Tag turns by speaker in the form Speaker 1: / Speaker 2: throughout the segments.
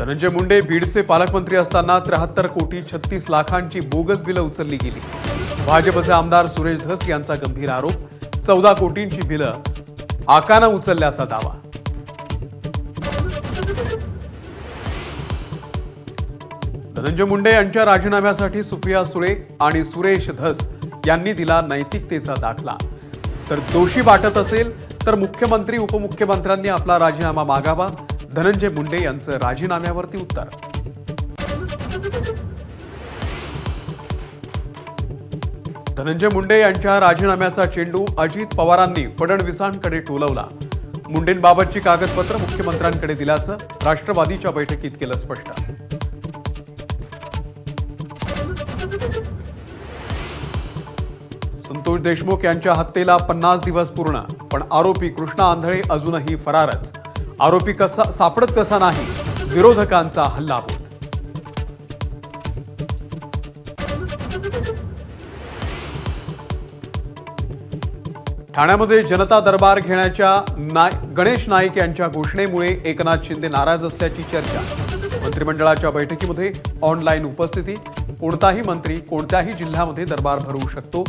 Speaker 1: धनंजय मुंडे बीडचे पालकमंत्री असताना 73 कोटी 36 लाखांची बोगस बिलं उचलली गेली। भाजपचे आमदार सुरेश धस यांचा गंभीर आरोप। 14 कोटींची बिलं आकानं उचलल्याचा दावा। धनंजय मुंडे यांच्या राजीनाम्यासाठी सुप्रिया सुळे आणि सुरेश धस यांनी दिला नैतिकतेचा दाखला। तर दोषी वाटत असेल तर मुख्यमंत्री उपमुख्यमंत्र्यांनी आपला राजीनामा मागावा। धनंजय मुंडे यांचं राजीनाम्यावरती उत्तर। धनंजय मुंडे यांच्या राजीनाम्याचा चेंडू अजित पवारांनी फडणवीसांकडे टोलवला। मुंडेंबाबतची कागदपत्र मुख्यमंत्र्यांकडे दिल्याचं राष्ट्रवादीच्या बैठकीत केलं स्पष्ट। संतोष देशमुख यांच्या हत्येला 50 दिवस पूर्ण, पण आरोपी कृष्णा आंधळे अजूनही फरारच। आरोपी सापडत कसा नाही, विरोधकांचा हल्लाबोल। ठाण्यामध्ये जनता दरबार घेण्याच्या गणेश नाईक यांच्या घोषणेमुळे एकनाथ शिंदे नाराज असल्याची चर्चा। मंत्रिमंडळाच्या बैठकीमध्ये ऑनलाईन उपस्थिती। कोणताही मंत्री कोणत्याही जिल्ह्यामध्ये दरबार भरवू शकतो।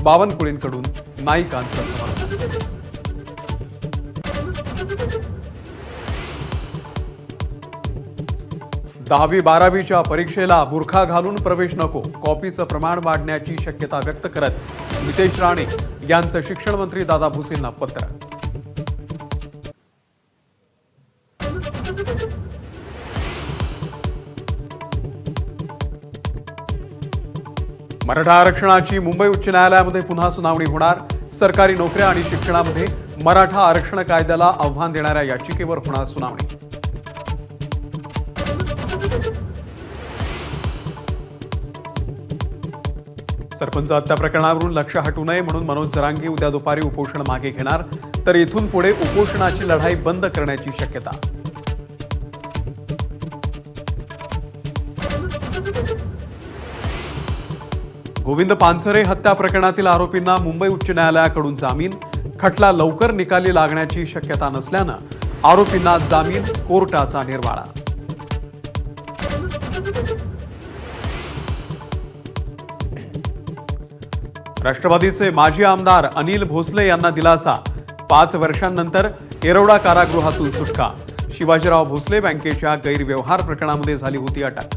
Speaker 1: बावनकुळेंकडून नाईकांचं समर्थन। 10वी-12वीच्या परीक्षेला बुरखा घालून प्रवेश नको, कॉपीचं प्रमाण वाढण्याची शक्यता व्यक्त करत नितेश राणे यांचं शिक्षण मंत्री दादा भुसेंना पत्र। मराठा आरक्षणाची मुंबई उच्च न्यायालयामध्ये पुन्हा सुनावणी होणार। सरकारी नोकऱ्या आणि शिक्षणामध्ये मराठा आरक्षण कायद्याला आव्हान देणाऱ्या याचिकेवर होणार सुनावणी। सरपंच हत्या प्रकरणावरून लक्ष हटू नये म्हणून मनोज जरांगे उद्या दुपारी उपोषण मागे घेणार, तर इथून पुढे उपोषणाची लढाई बंद करण्याची शक्यता। गोविंद पानसरे हत्या प्रकरणातील आरोपींना मुंबई उच्च न्यायालयाकडून जामीन। खटला लवकर निकाली लागण्याची शक्यता नसल्यानं आरोपींना जामीन कोर्टाचा निर्वाळा। राष्ट्रवादीचे माजी आमदार अनिल भोसले यांना दिलासा। 5 वर्षांनंतर येरवडा कारागृहातून सुटका। शिवाजीराव भोसले बँकेच्या गैरव्यवहार प्रकरणामध्ये झाली होती अटक।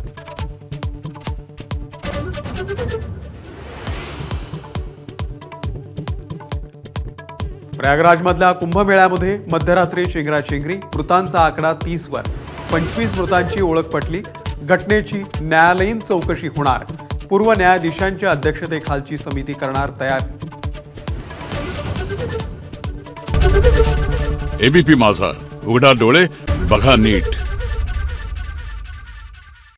Speaker 1: प्रयागराजमधल्या कुंभमेळ्यामध्ये मध्यरात्री चेंगराचेंगरी। मृतांचा आकडा 30 वर। 25 मृतांची ओळख पटली। घटनेची न्यायालयीन चौकशी होणार। पूर्व न्यायाधीशांच्या अध्यक्षतेखालची समिती करणार तयार।
Speaker 2: एबीपी माझा, उघडा डोळे बघा नीट।